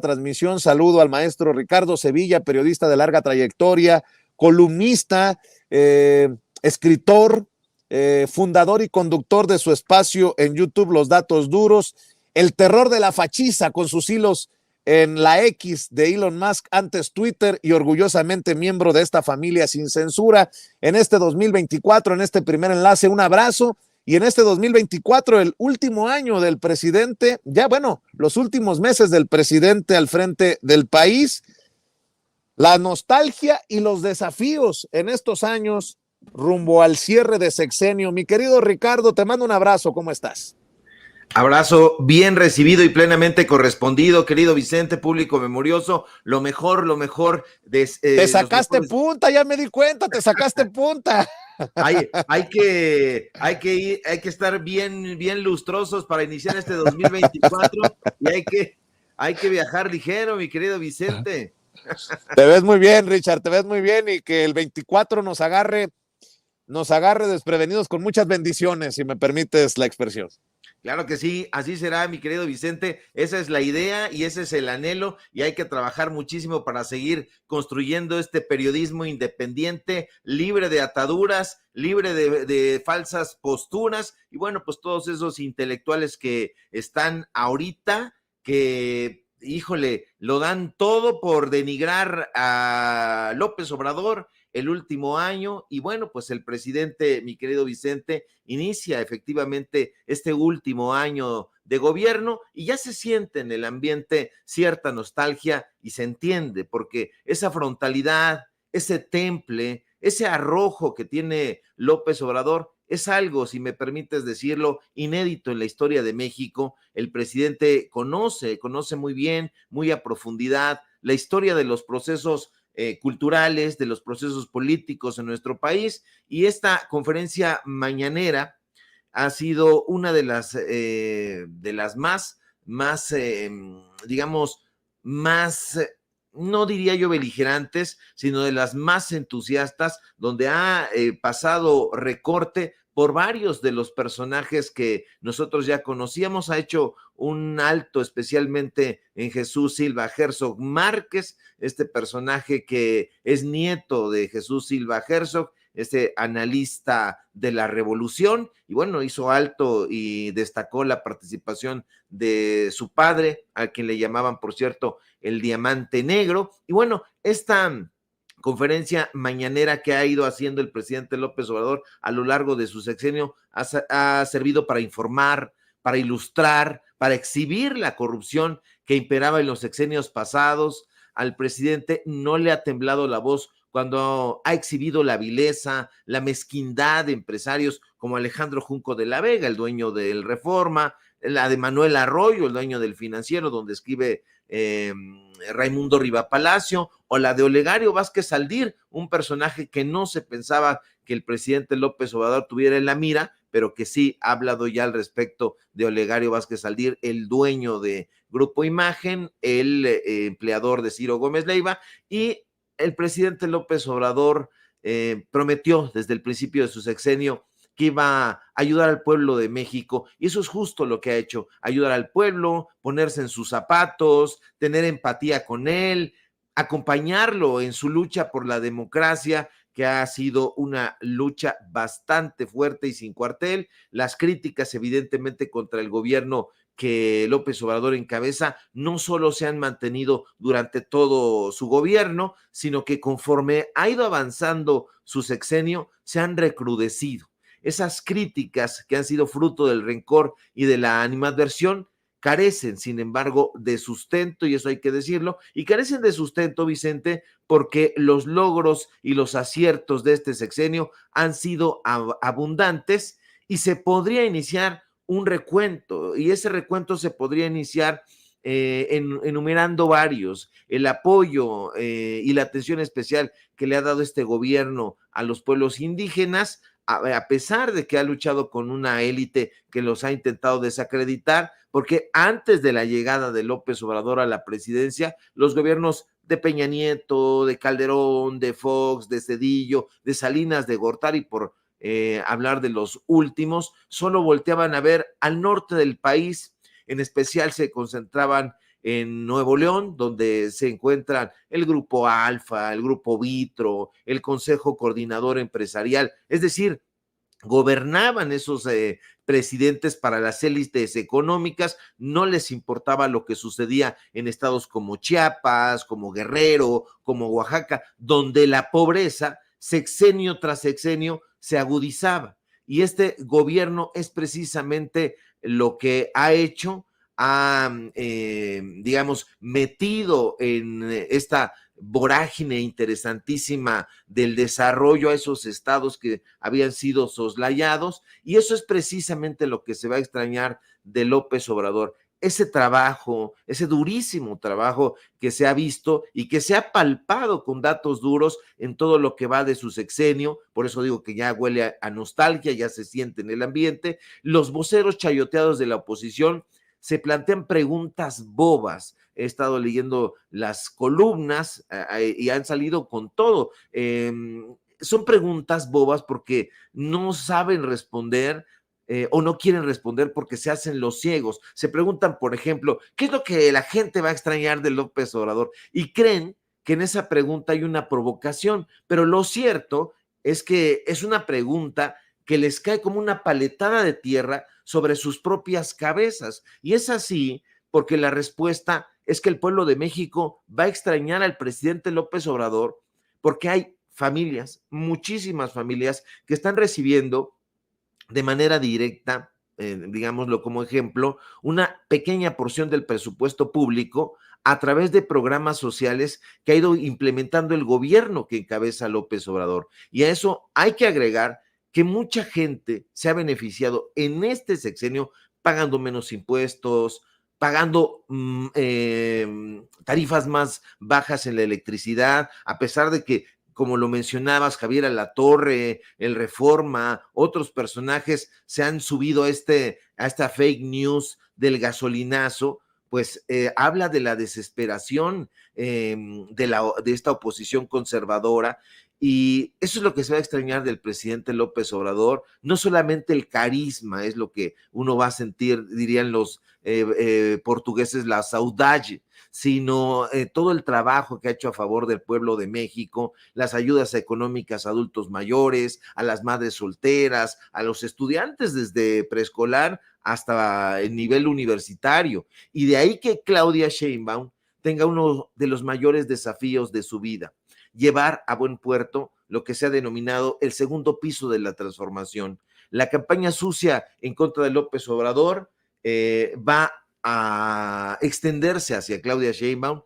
Transmisión, saludo al maestro Ricardo Sevilla, periodista de larga trayectoria, columnista, escritor, fundador y conductor de su espacio en YouTube, Los Datos Duros, el terror de la fachiza con sus hilos en la X de Elon Musk, antes Twitter, y orgullosamente miembro de esta familia sin censura. En este 2024, en este primer enlace, un abrazo. Y en este 2024, el último año del presidente, ya bueno, los últimos meses del presidente al frente del país, la nostalgia y los desafíos en estos años rumbo al cierre de sexenio. Mi querido Ricardo, te mando un abrazo, ¿cómo estás? Abrazo bien recibido y plenamente correspondido, querido Vicente, público memorioso, lo mejor. Te sacaste punta, ya me di cuenta, te sacaste punta. Hay que estar bien lustrosos para iniciar este 2024 y hay que viajar ligero, mi querido Vicente. Te ves muy bien, Richard, te ves muy bien, y que el 24 nos agarre desprevenidos con muchas bendiciones, si me permites la expresión. Claro que sí, así será, mi querido Vicente. Esa es la idea y ese es el anhelo, y hay que trabajar muchísimo para seguir construyendo este periodismo independiente, libre de ataduras, libre de falsas posturas, y bueno, pues todos esos intelectuales que están ahorita, que, híjole, lo dan todo por denigrar a López Obrador el último año. Y bueno, pues el presidente, mi querido Vicente, inicia efectivamente este último año de gobierno y ya se siente en el ambiente cierta nostalgia, y se entiende, porque esa frontalidad, ese temple, ese arrojo que tiene López Obrador es algo, si me permites decirlo, inédito en la historia de México. El presidente conoce muy bien, muy a profundidad, la historia de los procesos culturales, de los procesos políticos en nuestro país, y esta conferencia mañanera ha sido una de las más, digamos, más, no diría yo beligerantes, sino de las más entusiastas, donde ha pasado recorte por varios de los personajes que nosotros ya conocíamos. Ha hecho un alto especialmente en Jesús Silva Herzog Márquez, este personaje que es nieto de Jesús Silva Herzog, este analista de la revolución, y bueno, hizo alto y destacó la participación de su padre, a quien le llamaban, por cierto, el Diamante Negro. Y bueno, esta conferencia mañanera que ha ido haciendo el presidente López Obrador a lo largo de su sexenio ha servido para informar, para ilustrar, para exhibir la corrupción que imperaba en los sexenios pasados. Al presidente no le ha temblado la voz cuando ha exhibido la vileza, la mezquindad de empresarios como Alejandro Junco de la Vega, el dueño del Reforma, la de Manuel Arroyo, el dueño del Financiero, donde escribe Raimundo Riva Palacio, o la de Olegario Vázquez Aldir, un personaje que no se pensaba que el presidente López Obrador tuviera en la mira, pero que sí ha hablado ya al respecto de Olegario Vázquez Aldir, el dueño de Grupo Imagen, el empleador de Ciro Gómez Leiva. Y el presidente López Obrador prometió desde el principio de su sexenio que iba a ayudar al pueblo de México, y eso es justo lo que ha hecho: ayudar al pueblo, ponerse en sus zapatos, tener empatía con él, acompañarlo en su lucha por la democracia, que ha sido una lucha bastante fuerte y sin cuartel. Las críticas, evidentemente, contra el gobierno que López Obrador encabeza no solo se han mantenido durante todo su gobierno, sino que conforme ha ido avanzando su sexenio, se han recrudecido. Esas críticas, que han sido fruto del rencor y de la animadversión, carecen, sin embargo, de sustento, y eso hay que decirlo, y carecen de sustento, Vicente, porque los logros y los aciertos de este sexenio han sido abundantes, y se podría iniciar un recuento, y ese recuento se podría iniciar enumerando varios: el apoyo y la atención especial que le ha dado este gobierno a los pueblos indígenas, a pesar de que ha luchado con una élite que los ha intentado desacreditar, porque antes de la llegada de López Obrador a la presidencia, los gobiernos de Peña Nieto, de Calderón, de Fox, de Cedillo, de Salinas, de Gortari, por hablar de los últimos, solo volteaban a ver al norte del país. En especial se concentraban en Nuevo León, donde se encuentran el Grupo Alfa, el Grupo Vitro, el Consejo Coordinador Empresarial, es decir, gobernaban esos presidentes para las élites económicas, no les importaba lo que sucedía en estados como Chiapas, como Guerrero, como Oaxaca, donde la pobreza sexenio tras sexenio se agudizaba. Y este gobierno es precisamente lo que ha hecho, digamos, metido en esta vorágine interesantísima del desarrollo a esos estados que habían sido soslayados, y eso es precisamente lo que se va a extrañar de López Obrador. Ese trabajo, ese durísimo trabajo que se ha visto y que se ha palpado con datos duros en todo lo que va de su sexenio, por eso digo que ya huele a nostalgia, ya se siente en el ambiente. Los voceros chayoteados de la oposición se plantean preguntas bobas. He estado leyendo las columnas y han salido con todo. Son preguntas bobas porque no saben responder, o no quieren responder porque se hacen los ciegos. Se preguntan, por ejemplo, ¿qué es lo que la gente va a extrañar de López Obrador? Y creen que en esa pregunta hay una provocación, pero lo cierto es que es una pregunta que les cae como una paletada de tierra sobre sus propias cabezas. Y es así porque la respuesta es que el pueblo de México va a extrañar al presidente López Obrador porque hay familias, muchísimas familias, que están recibiendo de manera directa, digámoslo como ejemplo, una pequeña porción del presupuesto público a través de programas sociales que ha ido implementando el gobierno que encabeza López Obrador. Y a eso hay que agregar que mucha gente se ha beneficiado en este sexenio pagando menos impuestos, pagando tarifas más bajas en la electricidad, a pesar de que, como lo mencionabas, Javier Alatorre, el Reforma, otros personajes se han subido a esta fake news del gasolinazo, pues habla de la desesperación de esta oposición conservadora. Y eso es lo que se va a extrañar del presidente López Obrador. No solamente el carisma es lo que uno va a sentir, dirían los portugueses, la saudade, sino todo el trabajo que ha hecho a favor del pueblo de México, las ayudas económicas a adultos mayores, a las madres solteras, a los estudiantes desde preescolar hasta el nivel universitario. Y de ahí que Claudia Sheinbaum tenga uno de los mayores desafíos de su vida: llevar a buen puerto lo que se ha denominado el segundo piso de la transformación. La campaña sucia en contra de López Obrador va a extenderse hacia Claudia Sheinbaum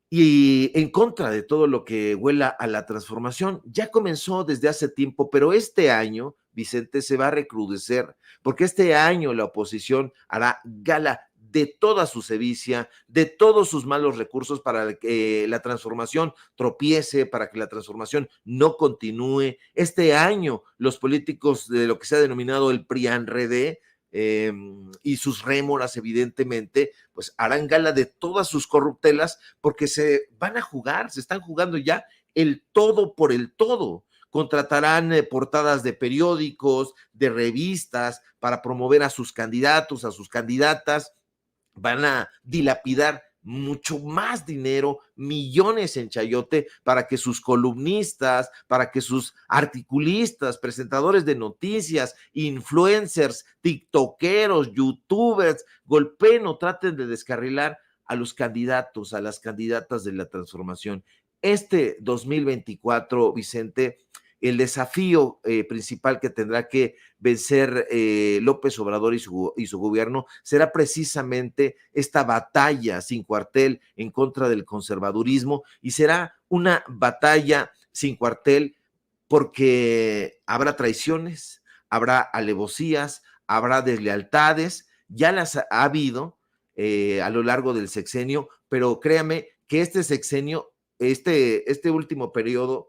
y en contra de todo lo que huela a la transformación. Ya comenzó desde hace tiempo, pero este año, Vicente, se va a recrudecer, porque este año la oposición hará gala de toda su sevicia, de todos sus malos recursos para que la transformación tropiece, para que la transformación no continúe. Este año los políticos de lo que se ha denominado el PRIANREDE y sus rémoras, evidentemente, pues harán gala de todas sus corruptelas, porque se van a jugar, se están jugando ya el todo por el todo. Contratarán portadas de periódicos, de revistas, para promover a sus candidatos, a sus candidatas. Van a dilapidar mucho más dinero, millones en chayote, para que sus columnistas, para que sus articulistas, presentadores de noticias, influencers, tiktokeros, youtubers, golpeen o traten de descarrilar a los candidatos, a las candidatas de la transformación. Este 2024, Vicente, el desafío principal que tendrá que vencer López Obrador y su gobierno será precisamente esta batalla sin cuartel en contra del conservadurismo, y será una batalla sin cuartel porque habrá traiciones, habrá alevosías, habrá deslealtades. Ya las ha habido a lo largo del sexenio, pero créame que este sexenio, este último periodo,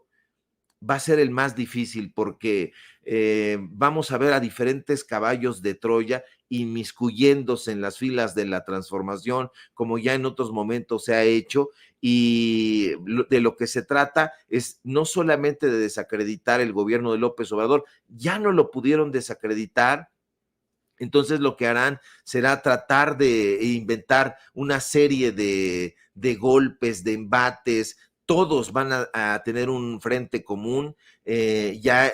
va a ser el más difícil, porque vamos a ver a diferentes caballos de Troya inmiscuyéndose en las filas de la transformación, como ya en otros momentos se ha hecho, y de lo que se trata es no solamente de desacreditar el gobierno de López Obrador. Ya no lo pudieron desacreditar Entonces lo que harán será tratar de inventar una serie de golpes, de embates. Todos van a tener un frente común. Ya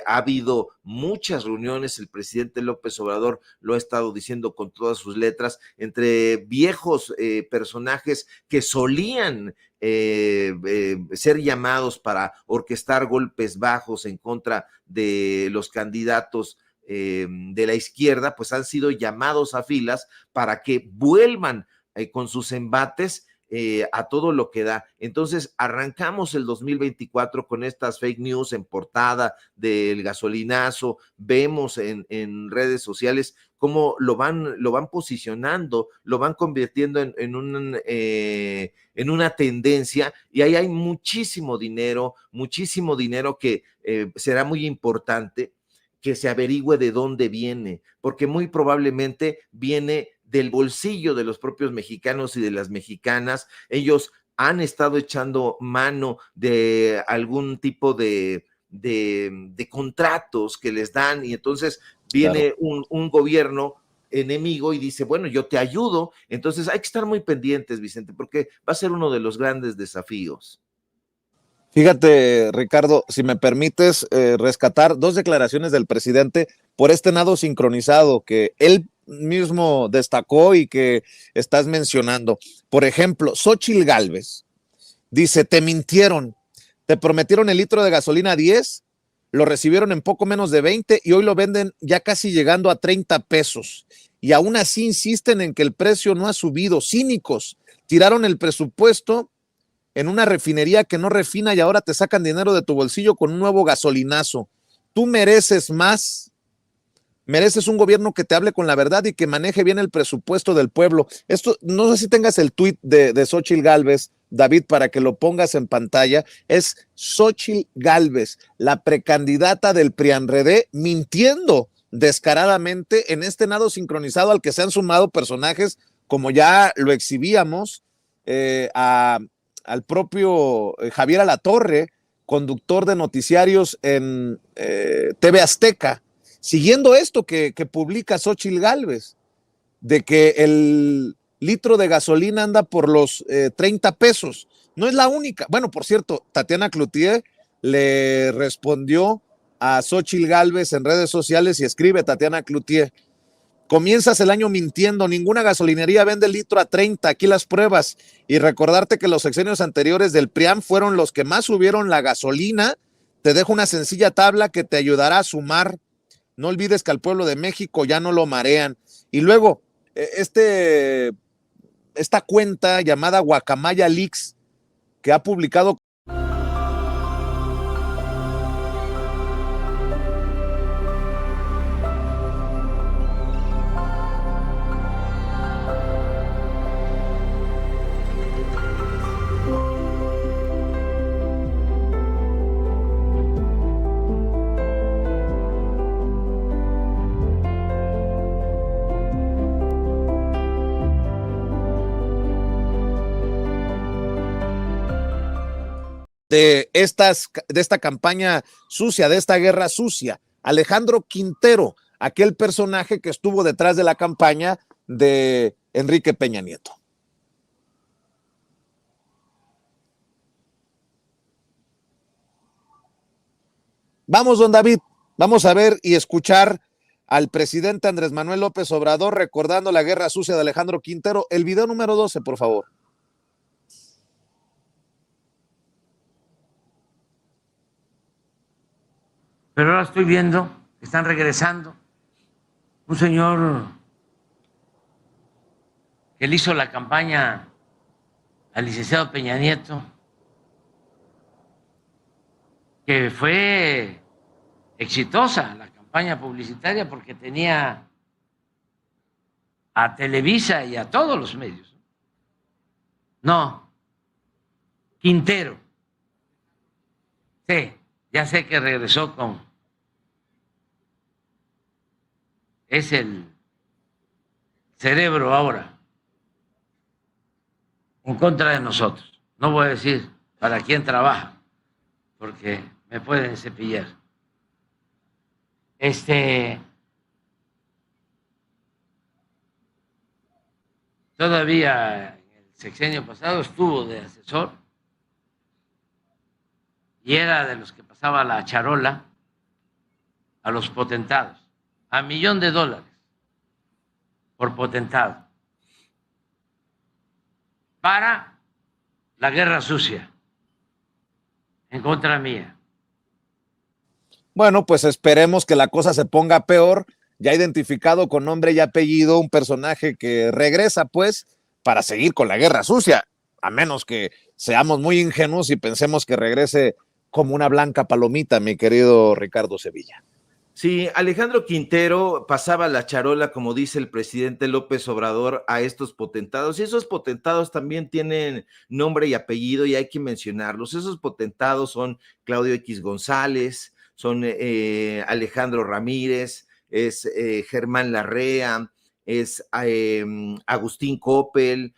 ha habido muchas reuniones, el presidente López Obrador lo ha estado diciendo con todas sus letras, entre viejos personajes que solían ser llamados para orquestar golpes bajos en contra de los candidatos de la izquierda, pues han sido llamados a filas para que vuelvan con sus embates a todo lo que da. Entonces arrancamos el 2024 con estas fake news en portada del gasolinazo. Vemos en redes sociales cómo lo van posicionando, lo van convirtiendo en una tendencia, y ahí hay muchísimo dinero que será muy importante que se averigüe de dónde viene, porque muy probablemente viene del bolsillo de los propios mexicanos y de las mexicanas. Ellos han estado echando mano de algún tipo de contratos que les dan, y entonces viene un gobierno enemigo y dice, bueno, yo te ayudo. Entonces hay que estar muy pendientes, Vicente, porque va a ser uno de los grandes desafíos. Fíjate, Ricardo, si me permites rescatar dos declaraciones del presidente por este nado sincronizado que él mismo destacó y que estás mencionando. Por ejemplo, Xóchitl Gálvez dice, te mintieron, te prometieron el litro de gasolina a 10, lo recibieron en poco menos de 20 y hoy lo venden ya casi llegando a 30 pesos. Y aún así insisten en que el precio no ha subido. Cínicos, tiraron el presupuesto en una refinería que no refina y ahora te sacan dinero de tu bolsillo con un nuevo gasolinazo. Tú mereces más, mereces un gobierno que te hable con la verdad y que maneje bien el presupuesto del pueblo. Esto, no sé si tengas el tuit de Xóchitl Gálvez, David, para que lo pongas en pantalla. Es Xóchitl Gálvez, la precandidata del PRIANREDE, mintiendo descaradamente en este nado sincronizado al que se han sumado personajes, como ya lo exhibíamos, al propio Javier Alatorre, conductor de noticiarios en TV Azteca, siguiendo esto que publica Xóchitl Gálvez, de que el litro de gasolina anda por los 30 pesos. No es la única. Bueno, por cierto, Tatiana Cloutier le respondió a Xóchitl Gálvez en redes sociales y escribe Tatiana Cloutier: comienzas el año mintiendo, ninguna gasolinería vende el litro a 30, aquí las pruebas. Y recordarte que los sexenios anteriores del PRIAN fueron los que más subieron la gasolina. Te dejo una sencilla tabla que te ayudará a sumar. No olvides que al pueblo de México ya no lo marean. Y luego, esta cuenta llamada Guacamaya Leaks, que ha publicado de esta campaña sucia, de esta guerra sucia, Alejandro Quintero, aquel personaje que estuvo detrás de la campaña de Enrique Peña Nieto. Vamos, don David, vamos a ver y escuchar al presidente Andrés Manuel López Obrador recordando la guerra sucia de Alejandro Quintero. El video número 12, por favor. Pero ahora estoy viendo que están regresando. Un señor que le hizo la campaña al licenciado Peña Nieto, que fue exitosa la campaña publicitaria porque tenía a Televisa y a todos los medios. No, Quintero. Sí, ya sé que regresó con... Es el cerebro ahora en contra de nosotros. No voy a decir para quién trabaja, porque me pueden cepillar. todavía en el sexenio pasado estuvo de asesor y era de los que pasaba la charola a los potentados, a $1,000,000 por potentado, para la guerra sucia en contra mía. Bueno, pues esperemos que la cosa se ponga peor. Ya identificado con nombre y apellido un personaje que regresa, pues, para seguir con la guerra sucia, a menos que seamos muy ingenuos y pensemos que regrese como una blanca palomita, mi querido Ricardo Sevilla. Sí, Alejandro Quintero pasaba la charola, como dice el presidente López Obrador, a estos potentados, y esos potentados también tienen nombre y apellido y hay que mencionarlos. Esos potentados son Claudio X González, son Alejandro Ramírez, es Germán Larrea, es Agustín Coppel,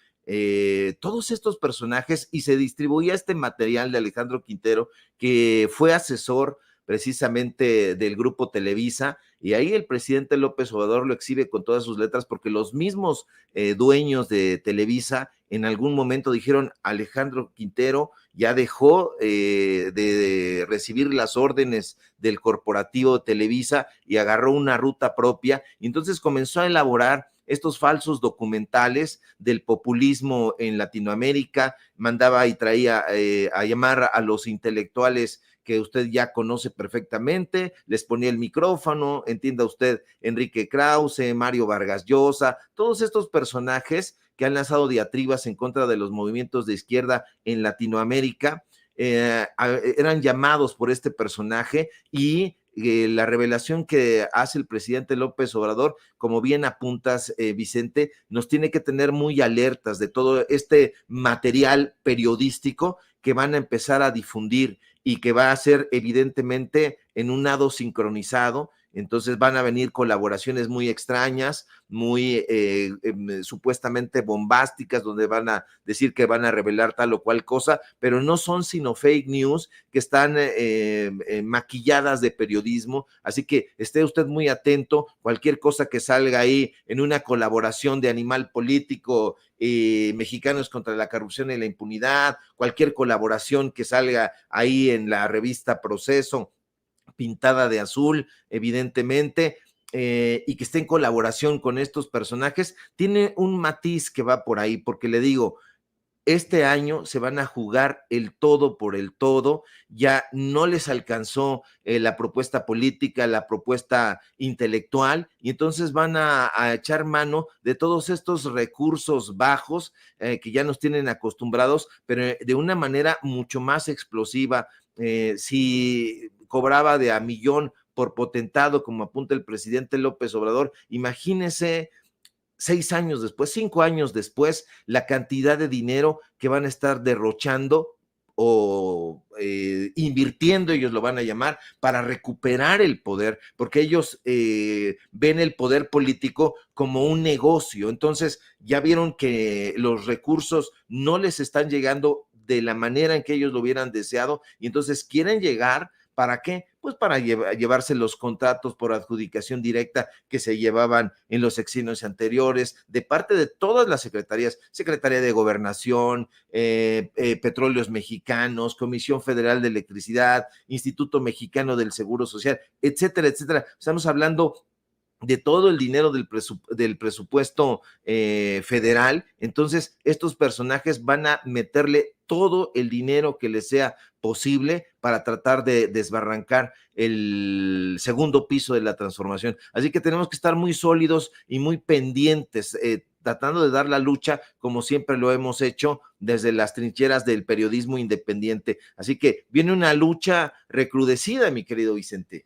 todos estos personajes, y se distribuía este material de Alejandro Quintero, que fue asesor precisamente del grupo Televisa, y ahí el presidente López Obrador lo exhibe con todas sus letras, porque los mismos dueños de Televisa en algún momento dijeron: Alejandro Quintero ya dejó de recibir las órdenes del corporativo Televisa y agarró una ruta propia, y entonces comenzó a elaborar estos falsos documentales del populismo en Latinoamérica, mandaba y traía a llamar a los intelectuales que usted ya conoce perfectamente, les ponía el micrófono, entienda usted, Enrique Krause, Mario Vargas Llosa, todos estos personajes que han lanzado diatribas en contra de los movimientos de izquierda en Latinoamérica, eran llamados por este personaje, y la revelación que hace el presidente López Obrador, como bien apuntas, Vicente, nos tiene que tener muy alertas de todo este material periodístico que van a empezar a difundir y que va a ser evidentemente en un nado sincronizado. Entonces van a venir colaboraciones muy extrañas, muy supuestamente bombásticas, donde van a decir que van a revelar tal o cual cosa, pero no son sino fake news que están maquilladas de periodismo. Así que esté usted muy atento, cualquier cosa que salga ahí en una colaboración de Animal Político, Mexicanos contra la Corrupción y la Impunidad, cualquier colaboración que salga ahí en la revista Proceso, pintada de azul, evidentemente, y que esté en colaboración con estos personajes, tiene un matiz que va por ahí, porque le digo, este año se van a jugar el todo por el todo, ya no les alcanzó la propuesta política, la propuesta intelectual, y entonces van a echar mano de todos estos recursos bajos que ya nos tienen acostumbrados, pero de una manera mucho más explosiva. Si cobraba de a millón por potentado, como apunta el presidente López Obrador, imagínese 6 años después, 5 años después, la cantidad de dinero que van a estar derrochando o invirtiendo, ellos lo van a llamar, para recuperar el poder, porque ellos ven el poder político como un negocio. Entonces ya vieron que los recursos no les están llegando de la manera en que ellos lo hubieran deseado, y entonces quieren llegar. ¿Para qué? Pues para llevarse los contratos por adjudicación directa que se llevaban en los sexenios anteriores, de parte de todas las secretarías, Secretaría de Gobernación, Petróleos Mexicanos, Comisión Federal de Electricidad, Instituto Mexicano del Seguro Social, etcétera, etcétera. Estamos hablando de todo el dinero del presupuesto federal. Entonces estos personajes van a meterle todo el dinero que les sea posible para tratar de desbarrancar el segundo piso de la transformación. Así que tenemos que estar muy sólidos y muy pendientes, tratando de dar la lucha como siempre lo hemos hecho desde las trincheras del periodismo independiente. Así que viene una lucha recrudecida, mi querido Vicente.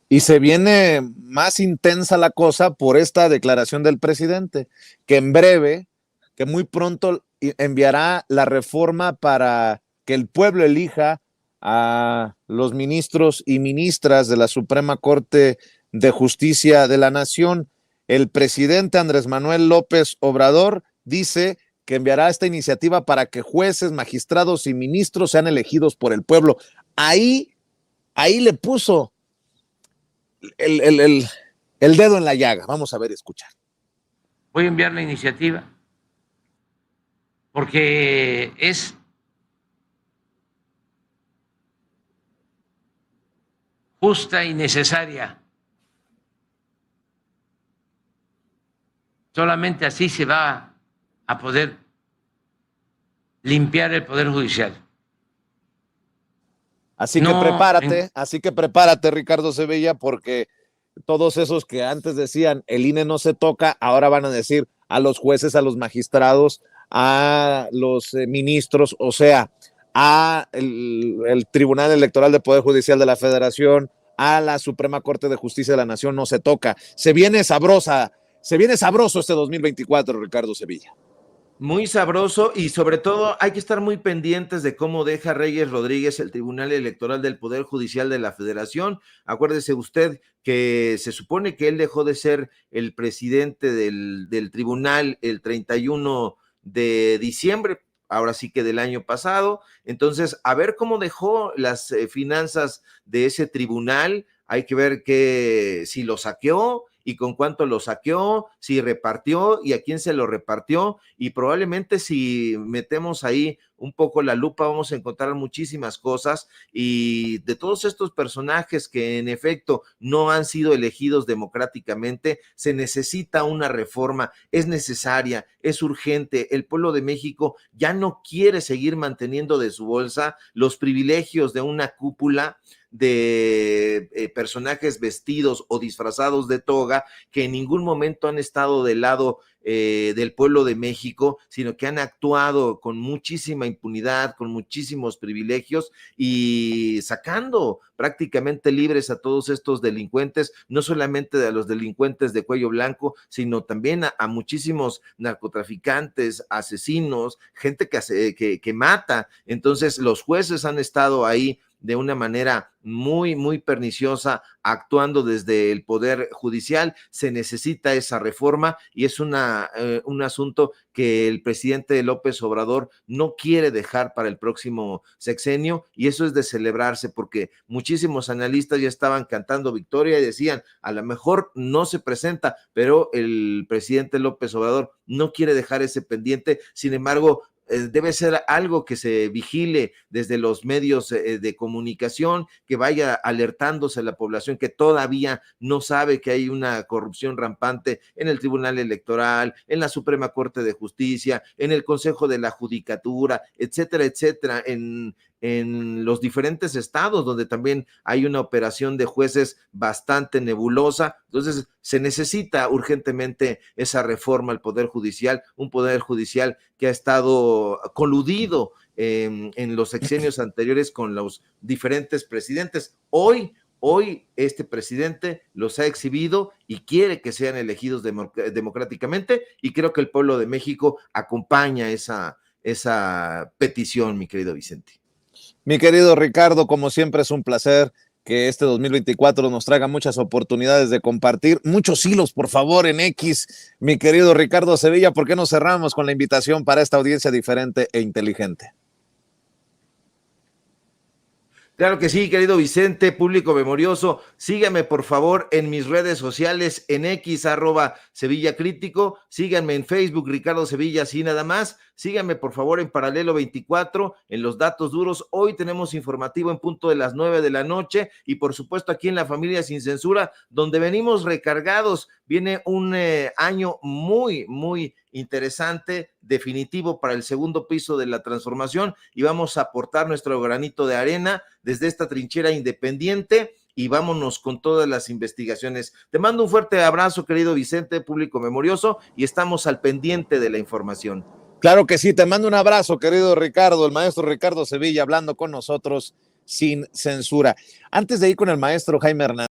Y se viene más intensa la cosa por esta declaración del presidente, que en breve, que muy pronto enviará la reforma para que el pueblo elija a los ministros y ministras de la Suprema Corte de Justicia de la Nación. El presidente Andrés Manuel López Obrador dice que enviará esta iniciativa para que jueces, magistrados y ministros sean elegidos por el pueblo. Ahí le puso el dedo en la llaga. Vamos a ver, escuchar. Voy a enviar la iniciativa porque es justa y necesaria. Solamente así se va a poder limpiar el Poder Judicial. Así que prepárate, Ricardo Sevilla, porque todos esos que antes decían el INE no se toca, ahora van a decir a los jueces, a los magistrados, a los ministros, o sea, a el Tribunal Electoral del Poder Judicial de la Federación, a la Suprema Corte de Justicia de la Nación, no se toca. Se viene sabroso este 2024, Ricardo Sevilla. Muy sabroso y sobre todo hay que estar muy pendientes de cómo deja Reyes Rodríguez el Tribunal Electoral del Poder Judicial de la Federación. Acuérdese usted que se supone que él dejó de ser el presidente del tribunal el 31 de diciembre, ahora sí que del año pasado. Entonces, a ver cómo dejó las finanzas de ese tribunal. Hay que ver si lo saqueó y con cuánto lo saqueó, si repartió y a quién se lo repartió, y probablemente si metemos ahí un poco la lupa vamos a encontrar muchísimas cosas, y de todos estos personajes que en efecto no han sido elegidos democráticamente, se necesita una reforma, es necesaria, es urgente. El pueblo de México ya no quiere seguir manteniendo de su bolsa los privilegios de una cúpula de personajes vestidos o disfrazados de toga que en ningún momento han estado del lado del pueblo de México, sino que han actuado con muchísima impunidad, con muchísimos privilegios y sacando prácticamente libres a todos estos delincuentes, no solamente a los delincuentes de cuello blanco, sino también a muchísimos narcotraficantes, asesinos, gente que mata. Entonces los jueces han estado ahí de una manera muy, muy perniciosa, actuando desde el Poder Judicial. Se necesita esa reforma y es un asunto que el presidente López Obrador no quiere dejar para el próximo sexenio, y eso es de celebrarse, porque muchísimos analistas ya estaban cantando victoria y decían, a lo mejor no se presenta, pero el presidente López Obrador no quiere dejar ese pendiente. Sin embargo, debe ser algo que se vigile desde los medios de comunicación, que vaya alertándose a la población que todavía no sabe que hay una corrupción rampante en el Tribunal Electoral, en la Suprema Corte de Justicia, en el Consejo de la Judicatura, etcétera, etcétera, en los diferentes estados donde también hay una operación de jueces bastante nebulosa. Entonces se necesita urgentemente esa reforma al Poder Judicial, un Poder Judicial que ha estado coludido en los sexenios anteriores con los diferentes presidentes. Hoy este presidente los ha exhibido y quiere que sean elegidos democráticamente, y creo que el pueblo de México acompaña esa petición, mi querido Vicente. Mi querido Ricardo, como siempre es un placer que este 2024 nos traiga muchas oportunidades de compartir, muchos hilos, por favor, en X. Mi querido Ricardo Sevilla, ¿por qué no cerramos con la invitación para esta audiencia diferente e inteligente? Claro que sí, querido Vicente, público memorioso, síganme por favor en mis redes sociales, en X, @Sevilla Crítico, síganme en Facebook, Ricardo Sevilla, así nada más, síganme por favor en Paralelo 24, en los datos duros. Hoy tenemos informativo en punto de las 9 de la noche, y por supuesto aquí en La Familia Sin Censura, donde venimos recargados. Viene un año muy, muy interesante, definitivo para el segundo piso de la transformación, y vamos a aportar nuestro granito de arena desde esta trinchera independiente, y vámonos con todas las investigaciones. Te mando un fuerte abrazo, querido Vicente, público memorioso, y estamos al pendiente de la información. Claro que sí, te mando un abrazo, querido Ricardo, el maestro Ricardo Sevilla, hablando con nosotros sin censura. Antes de ir con el maestro Jaime Hernández,